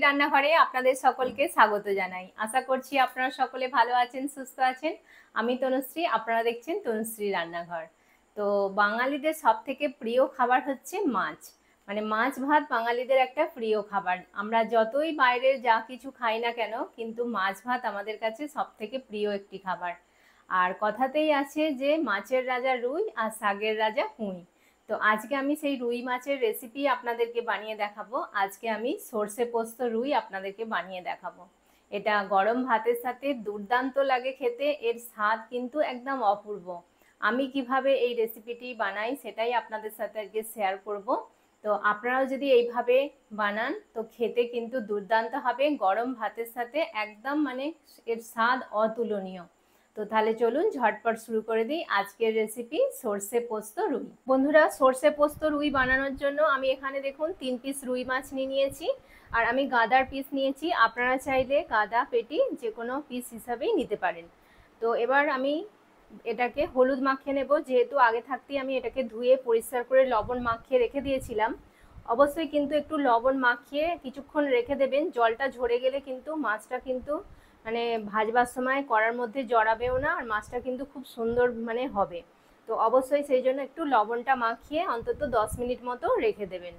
রান্নাঘরে আপনাদের সকলকে স্বাগত জানাই। আশা করছি আপনারা সকলে ভালো আছেন, সুস্থ আছেন। আমি তনুশ্রী, আপনারা দেখছেন তনুশ্রী রান্নাঘর। তো বাঙালিদের সবথেকে প্রিয় খাবার হচ্ছে মাছ। মানে মাছ ভাত বাঙালিদের একটা প্রিয় খাবার। আমরা যতই বাইরের যা কিছু খাই না কেন, কিন্তু মাছ ভাত আমাদের কাছে সবথেকে প্রিয় একটি খাবার। আর কথাতেই আছে যে মাছের রাজা রুই আর শাকের রাজা পুঁই। তো আজকে আমি সেই রুই মাছের রেসিপি আপনাদেরকে বানিয়ে দেখাবো। আজকে আমি সর্ষে পোস্ত রুই আপনাদেরকে বানিয়ে দেখাবো। এটা গরম ভাতের সাথে দুর্দান্ত লাগে খেতে, এর স্বাদ কিন্তু একদম অপূর্ব। আমি কিভাবে এই রেসিপিটি বানাই সেটাই আপনাদের সাথে আজকে শেয়ার করব। তো আপনারাও যদি এইভাবে বানান তো খেতে কিন্তু দুর্দান্ত হবে, গরম ভাতের সাথে একদম মানে এর স্বাদ অতুলনীয়। তো তাহলে চলুন ঝটপট শুরু করে দিই আজকের রেসিপি সর্ষে পোস্ত রুই। বন্ধুরা, সর্ষে পোস্ত রুই বানানোর জন্য আমি এখানে দেখুন 3 পিস রুই মাছ নিয়েছি, আর আমি গাদার পিস নিয়েছি। আপনারা চাইলে গাদা পেটি যে কোনো পিস হিসাবেই নিতে পারেন। তো এবার আমি এটাকে হলুদ মাখিয়ে নেব, যেহেতু আগে থাকতেই আমি এটাকে ধুয়ে পরিষ্কার করে লবণ মাখিয়ে রেখে দিয়েছিলাম। অবশ্যই কিন্তু একটু লবণ মাখিয়ে কিছুক্ষণ রেখে দেবেন, জলটা ঝরে গেলে কিন্তু মাছটা কিন্তু মানে ভাজবার সময় কড়ার মধ্যে জড়াবেও না, আর মাছটা কিন্তু খুব সুন্দর মানে হবে। তো অবশ্যই সেই জন্য একটু লবণটা মাখিয়ে অন্তত 10 মিনিট মতো রেখে দেবেন।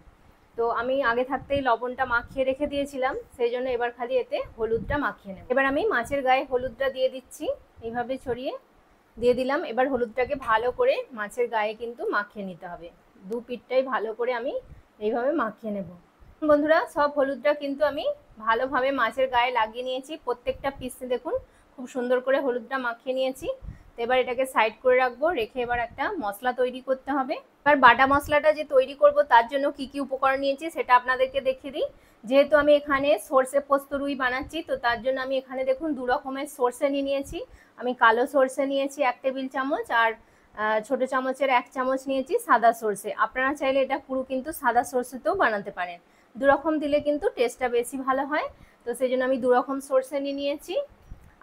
তো আমি আগে থাকতেই লবণটা মাখিয়ে রেখে দিয়েছিলাম, সেই জন্য এবার খালি এতে হলুদটা মাখিয়ে নেব। এবার আমি মাছের গায়ে হলুদটা দিয়ে দিচ্ছি, এইভাবে ছড়িয়ে দিয়ে দিলাম। এবার হলুদটাকে ভালো করে মাছের গায়ে কিন্তু মাখিয়ে নিতে হবে। দু পিঠটাই ভালো করে আমি এইভাবে মাখিয়ে নেব। বন্ধুরা, সব হলুদটা কিন্তু আমি ভালোভাবে মাছের গায়ে লাগিয়ে নিয়েছি। প্রত্যেকটা পিসে দেখুন খুব সুন্দর করে হলুদটা মাখিয়ে নিয়েছি। তো এবার এটাকে সাইড করে রাখবো, রেখে এবার একটা মশলা তৈরি করতে হবে। এবার বাটা মশলাটা যে তৈরি করব তার জন্য কি কি উপকরণ নিয়েছি সেটা আপনাদেরকে দেখিয়ে দিই। যেহেতু আমি এখানে সর্ষে পোস্ত রুই বানাচ্ছি, তো তার জন্য আমি এখানে দেখুন 2 রকমের সর্ষে নিয়েছি। আমি কালো সর্ষে নিয়েছি 1 টেবিল চামচ, আর ছোট চামচের 1 চামচ নিয়েছি সাদা সর্ষে। আপনারা চাইলে এটা পুরো কিন্তু সাদা সর্ষেতেও বানাতে পারেন। 2 রকম দিলে কিন্তু টেস্টটা বেশি ভালো হয়। তো সেই জন্য আমি 2 রকম সর্ষে নিয়েছি।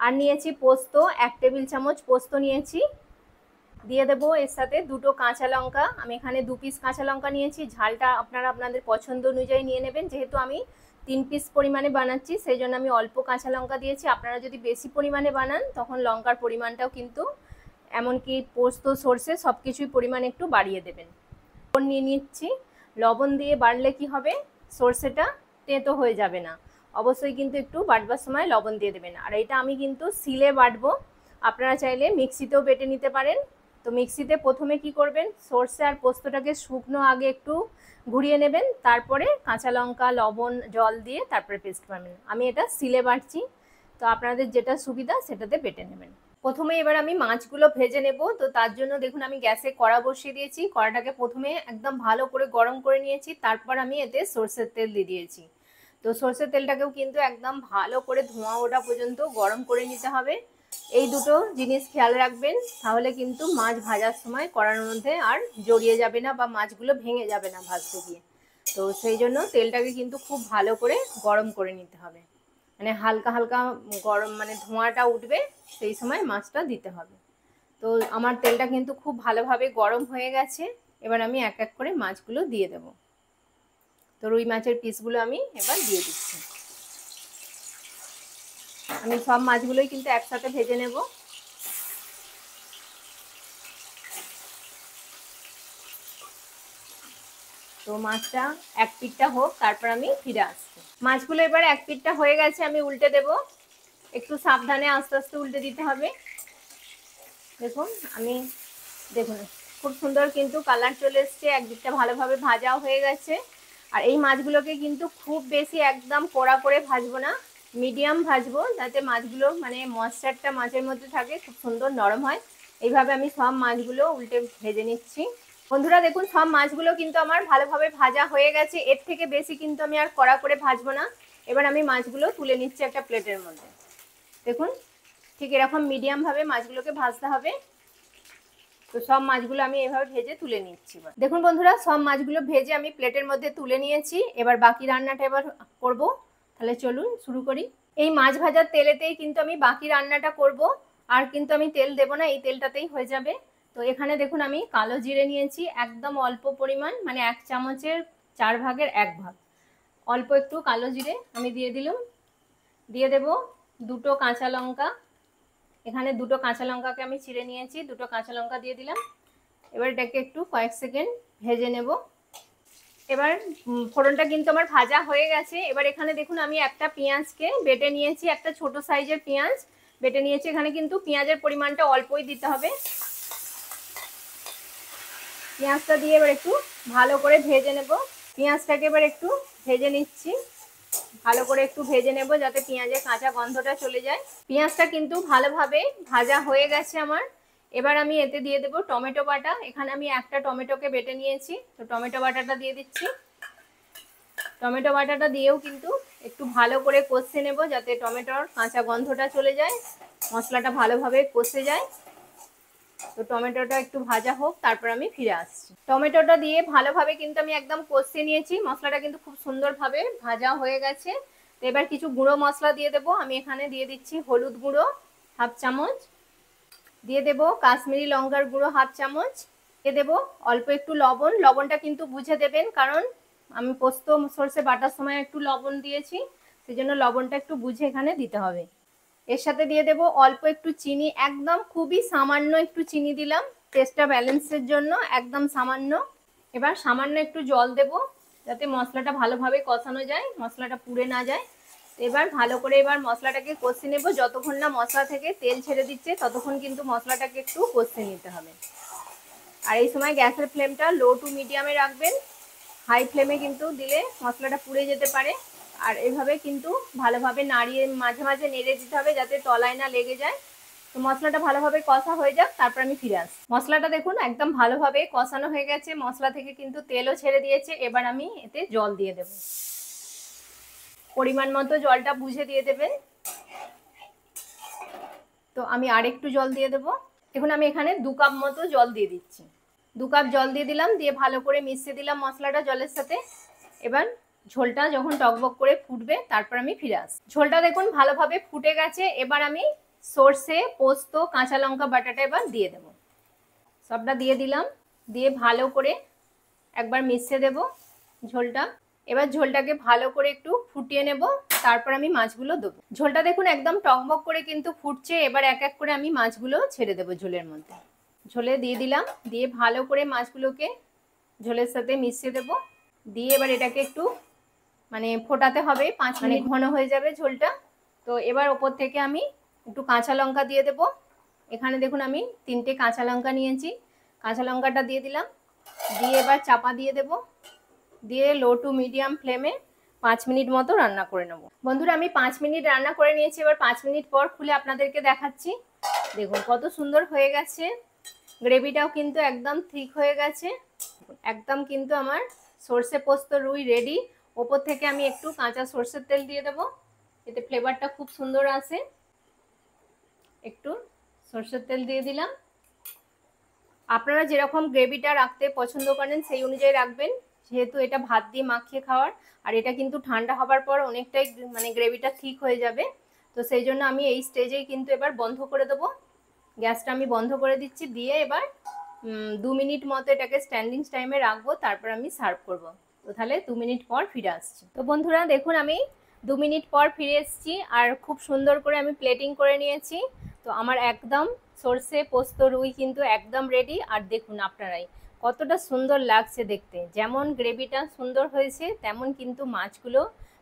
আর নিয়েছি পোস্ত 1 টেবিল চামচ পোস্ত নিয়েছি। দিয়ে দেবো এর সাথে 2টো কাঁচা লঙ্কা। আমি এখানে 2 পিস কাঁচা লঙ্কা নিয়েছি। ঝালটা আপনারা আপনাদের পছন্দ অনুযায়ী নিয়ে নেবেন। যেহেতু আমি 3 পিস পরিমাণে বানাচ্ছি সেই জন্য আমি অল্প কাঁচা লঙ্কা দিয়েছি। আপনারা যদি বেশি পরিমাণে বানান তখন লঙ্কার পরিমাণটাও কিন্তু এমনকি পোস্ত সর্ষে সব কিছুই পরিমাণ একটু বাড়িয়ে দেবেন। লবণ নিয়ে নিচ্ছি। লবণ দিয়ে বাড়লে কি হবে, সর্ষেটা তেঁতো হয়ে যাবে না। অবশ্যই কিন্তু একটু বাটবার সময় লবণ দিয়ে দেবেন। আর এটা আমি কিন্তু শিলে বাটবো, আপনারা চাইলে মিক্সিতেও বেটে নিতে পারেন। তো মিক্সিতে প্রথমে কি করবেন, সর্ষে আর পোস্তটাকে শুকনো আগে একটু ঘুরিয়ে নেবেন, তারপরে কাঁচা লঙ্কা লবণ জল দিয়ে তারপরে পেস্ট বানাবেন। আমি এটা শিলে বাটছি, তো আপনাদের যেটা সুবিধা সেটাতে বেটে নেবেন। প্রথমে এবার আমি মাছগুলো ভেজে নেব। তো তার জন্য দেখুন আমি গ্যাসে কড়া বসিয়ে দিয়েছি। কড়াটাকে প্রথমে একদম ভালো করে গরম করে নিয়েছি, তারপর আমি এতে সর্ষের তেল দিয়ে দিয়েছি। তো সর্ষের তেলটাকেও কিন্তু একদম ভালো করে ধোঁয়া ওঠা পর্যন্ত গরম করে নিতে হবে। এই দুটো জিনিস খেয়াল রাখবেন, তাহলে কিন্তু মাছ ভাজার সময় কড়ার মধ্যে আর জড়িয়ে যাবে না বা মাছগুলো ভেঙে যাবে না ভাজতে গিয়ে। তো সেই জন্য তেলটাকে কিন্তু খুব ভালো করে গরম করে নিতে হবে, মানে হালকা হালকা গরম মানে ধোঁয়াটা উঠবে সেই সময় মাছটা দিতে হবে। তো আমার তেলটা কিন্তু খুব ভালোভাবে গরম হয়ে গেছে। এবার আমি এক এক করে মাছগুলো দিয়ে দেব। তো রুই মাছের পিসগুলো আমি এবার দিয়ে দিচ্ছি। আমি সব মাছগুলোই কিন্তু একসাথে ভেজে নেব। তো মাছটা এক পিঠটা হোক, তারপর আমি ফিরে আসছি। মাছগুলো এবার এক পিঠটা হয়ে গেছে, আমি উল্টে দেব। একটু সাবধানে আস্তে আস্তে উল্টে দিতে হবে। দেখুন আমি দেখুন খুব সুন্দর কিন্তু কালার চলে এসছে, একদিকটা ভালোভাবে ভাজাও হয়ে গেছে। আর এই মাছগুলোকে কিন্তু খুব বেশি একদম কড়া করে ভাজবো না, মিডিয়াম ভাজবো, যাতে মাছগুলো মানে ময়েশ্চারটা মাছের মধ্যে থাকে, খুব সুন্দর নরম হয়। এইভাবে আমি সব মাছগুলো উল্টে ভেজে নিচ্ছি। বন্ধুরা দেখুন সব মাছগুলো কিন্তু আমার ভালোভাবে ভাজা হয়ে গেছে। এর থেকে বেশি কিন্তু আমি আর কড়া করে ভাজবো না। এবার আমি মাছগুলো তুলে নিচ্ছি একটা প্লেটের মধ্যে। দেখুন ঠিক এরকম মিডিয়াম ভাবে মাছগুলোকে ভাজতে হবে। তো সব মাছগুলো আমি এভাবে ভেজে তুলে নিচ্ছি। দেখুন বন্ধুরা, সব মাছগুলো ভেজে আমি প্লেটের মধ্যে তুলে নিয়েছি। এবার বাকি রান্নাটা এবার করব। তাহলে চলুন শুরু করি। এই মাছ ভাজার তেলেতেই কিন্তু আমি বাকি রান্নাটা করব, আর কিন্তু আমি তেল দেব না, এই তেলটাতেই হয়ে যাবে। তো এখানে দেখুন আমি কালো জিরে নিয়েছি একদম অল্প পরিমাণ, মানে 1 চামচের 4 ভাগের 1 ভাগ। অল্প একটু কালো জিরে আমি দিয়ে দিলাম, দিয়ে দেব দুটো কাঁচা লঙ্কা, এখানে দুটো কাঁচা লঙ্কাকে আমি চিড়ে নিয়েছি, দুটো কাঁচা লঙ্কা দিয়ে দিলাম। এবার এটাকে একটু কয়েক সেকেন্ড ভেজে নেব। এবার ফোড়নটা কিন্তু আমার ভাজা হয়ে গেছে। এবার এখানে দেখুন আমি একটা পেঁয়াজকে বেটে নিয়েছি, একটা ছোট সাইজের পেঁয়াজ বেটে নিয়েছি। এখানে কিন্তু পেঁয়াজের পরিমাণটা অল্পই দিতে হবে। পেঁয়াজটা দিয়ে এবার একটু ভালো করে ভেজে নেব। পেঁয়াজটাকে এবার একটু ভেজে নিচ্ছি, ভালো করে একটু ভেজে নেব যাতে পেঁয়াজের কাঁচা গন্ধটা চলে যায়। পেঁয়াজটা কিন্তু ভালোভাবে ভাজা হয়ে গেছে আমার। এবার আমি এতে দিয়ে দেব টমেটো বাটা। এখানে আমি একটা টমেটোকে বেটে নিয়েছি, তো টমেটো বাটাটা দিয়ে দিচ্ছি। টমেটো বাটাটা দিয়েও কিন্তু একটু ভালো করে কষে নেব যাতে টমেটোর কাঁচা গন্ধটা চলে যায়, মশলাটা ভালোভাবে কষে যায়। তো টমেটোটা একটু ভাজা হোক, তারপর আমি ফিরে আসছি। টমেটোটা দিয়ে ভালোভাবে কিন্তু আমি একদম কষে নিয়েছি, মশলাটা কিন্তু খুব সুন্দরভাবে ভাজা হয়ে গেছে। তো এবার কিছু গুঁড়ো মশলা দিয়ে দেবো। আমি এখানে দিয়ে দিচ্ছি হলুদ গুঁড়ো হাফ চামচ, দিয়ে দেব কাশ্মীরি লঙ্কার গুঁড়ো হাফ চামচ, দিয়ে দেবো অল্প একটু লবণ। লবণটা কিন্তু বুঝে দেবেন, কারণ আমি পোস্ত সরষে বাটার সময় একটু লবণ দিয়েছি, সেই জন্য লবণটা একটু বুঝে এখানে দিতে হবে। এর সাথে দিয়ে দেব অল্প একটু চিনি, একদম খুবই সামান্য একটু চিনি দিলাম টেস্টটা ব্যালেন্সের জন্য, একদম সামান্য। এবার সামান্য একটু জল দেব যাতে মশলাটা ভালোভাবে কষানো যায়, মশলাটা পুড়ে না যায়। এবার ভালো করে এবার মশলাটাকে কষে নেব। যতক্ষণ না মশলা থেকে তেল ছেড়ে দিচ্ছে ততক্ষণ কিন্তু মশলাটাকে একটু কষে নিতে হবে। আর এই সময় গ্যাসের ফ্লেমটা লো টু মিডিয়ামে রাখবেন, হাই ফ্লেমে কিন্তু দিলে মশলাটা পুড়ে যেতে পারে। আর এইভাবে কিন্তু ভালোভাবে নাড়িয়ে মাঝে মাঝে নেড়ে দিতে হবে যাতে তলায় না লেগে যায়। তো মশলাটা ভালোভাবে কষা হয়ে যাক, তারপর আমি ফিরে আসি। মশলাটা দেখুন একদম ভালোভাবে কষানো হয়ে গেছে, মশলা থেকে কিন্তু তেলও ছেড়ে দিয়েছে। এবার আমি এতে জল দিয়ে দেব, পরিমাণ মতো জলটা বুঝে দিয়ে দেবেন। তো আমি আরেকটু জল দিয়ে দেবো। দেখুন আমি এখানে 2 কাপ মতো জল দিয়ে দিচ্ছি। 2 কাপ জল দিয়ে দিলাম, দিয়ে ভালো করে মিশিয়ে দিলাম মশলাটা জলের সাথে। এবার ঝোলটা যখন টকবক করে ফুটবে তারপর আমি ফিরে আসি। ঝোলটা দেখুন ভালোভাবে ফুটে গেছে। এবার আমি সর্ষে, পোস্ত, কাঁচা লঙ্কা বাটাটা এবার দিয়ে দেব। সবটা দিয়ে দিলাম, দিয়ে ভালো করে একবার মিশিয়ে দেব ঝোলটা। এবার ঝোলটাকে ভালো করে একটু ফুটিয়ে নেব, তারপর আমি মাছগুলো দেবো। ঝোলটা দেখুন একদম টকবক করে কিন্তু ফুটছে। এবার এক এক করে আমি মাছগুলো ছেড়ে দেবো ঝোলের মধ্যে। ঝোলে দিয়ে দিলাম, দিয়ে ভালো করে মাছগুলোকে ঝোলের সাথে মিশিয়ে দেবো। দিয়ে এবার এটাকে একটু মানে ফোটাতে হবে, 5 মিনিট ঘন হয়ে যাবে ঝোলটা। তো এবার ওপর থেকে আমি একটু কাঁচা লঙ্কা দিয়ে দেবো। এখানে দেখুন আমি 3টে কাঁচা লঙ্কা নিয়েছি, কাঁচা লঙ্কাটা দিয়ে দিলাম। দিয়ে এবার চাপা দিয়ে দেব, দিয়ে লো টু মিডিয়াম ফ্লেমে 5 মিনিট মতো রান্না করে নেব। বন্ধুরা আমি 5 মিনিট রান্না করে নিয়েছি। এবার 5 মিনিট পর খুলে আপনাদেরকে দেখাচ্ছি। দেখুন কত সুন্দর হয়ে গেছে, গ্রেভিটাও কিন্তু একদম ঠিক হয়ে গেছে। একদম কিন্তু আমার সর্ষে পোস্ত রুই রেডি। ওপর থেকে আমি একটু কাঁচা সর্ষের তেল দিয়ে দেবো, এতে ফ্লেভারটা খুব সুন্দর আসে। একটু সর্ষের তেল দিয়ে দিলাম। আপনারা যেরকম গ্রেভিটা রাখতে পছন্দ করেন সেই অনুযায়ী রাখবেন, যেহেতু এটা ভাত দিয়ে মাখিয়ে খাওয়ার। আর এটা কিন্তু ঠান্ডা হবার পর অনেকটাই মানে গ্রেভিটা ঠিক হয়ে যাবে। তো সেই জন্য আমি এই স্টেজেই কিন্তু এবার বন্ধ করে দেবো। গ্যাসটা আমি বন্ধ করে দিচ্ছি, দিয়ে এবার 2 মিনিট মতো এটাকে স্ট্যান্ডিং টাইমে রাখবো, তারপর আমি সার্ভ করব। তো তাহলে 2 মিনিট পর ফিরে আসছি। তো বন্ধুরা দেখুন আমি 2 মিনিট পর ফিরে এসেছি, আর খুব সুন্দর করে আমি প্লেটিং করে নিয়েছি। তো আমার একদম সর্ষে পোস্ত রুই কিন্তু একদম রেডি। আর দেখুন আপনারাই কতটা সুন্দর লাগছে দেখতে, যেমন গ্রেভিটা সুন্দর হয়েছে তেমন কিন্তু মাছগুলো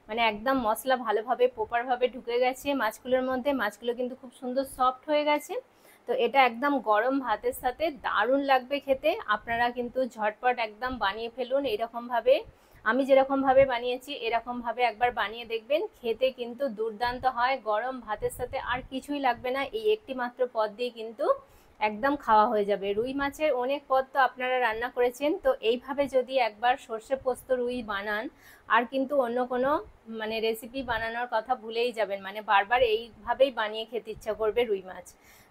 মানে একদম মশলা ভালোভাবে প্রপারভাবে ঢুকে গেছে মাছগুলোর মধ্যে। মাছগুলো কিন্তু খুব সুন্দর সফট হয়ে গেছে। তো এটা একদম গরম ভাতের সাথে দারুণ লাগবে খেতে। আপনারা কিন্তু ঝটপট একদম বানিয়ে ফেলুন এইরকমভাবে। আমি যেরকমভাবে বানিয়েছি এরকমভাবে একবার বানিয়ে দেখবেন, খেতে কিন্তু দুর্দান্ত হয়। গরম ভাতের সাথে আর কিছুই লাগবে না, এই একটি মাত্র পদ দিয়ে কিন্তু একদম খাওয়া হয়ে যাবে। রুই মাছের অনেক পদ তো আপনারা রান্না করেছেন, তো এইভাবে যদি একবার সর্ষে পোস্ত রুই বানান আর কিন্তু অন্য কোনো মানে রেসিপি বানানোর কথা ভুলেই যাবেন, মানে বারবার এইভাবেই বানিয়ে খেতে ইচ্ছা করবে রুই মাছ।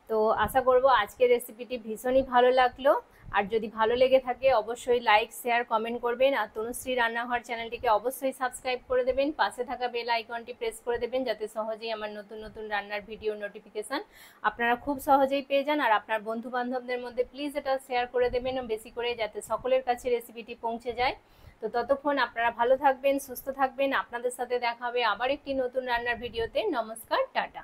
তো আশা করব আজকের রেসিপিটি ভীষণই ভালো লাগলো। আর যদি ভালো লেগে থাকে অবশ্যই লাইক শেয়ার কমেন্ট করবেন, আর তনুশ্রী রান্নাঘর চ্যানেলটিকে অবশ্যই সাবস্ক্রাইব করে দেবেন, পাশে থাকা বেল আইকনটি প্রেস করে দেবেন যাতে সহজেই আমার নতুন নতুন রান্নার ভিডিও নোটিফিকেশন আপনারা খুব সহজেই পেয়ে যান। আর আপনার বন্ধু বান্ধবদের মধ্যে প্লিজ এটা শেয়ার করে দেবেন বেশি করে, যাতে সকলের কাছে রেসিপিটি পৌঁছে যায়। তো ততক্ষণ আপনারা ভালো থাকবেন, সুস্থ থাকবেন। আপনাদের সাথে দেখা হবে আবার একটি নতুন রান্নার ভিডিওতে। নমস্কার, টাটা।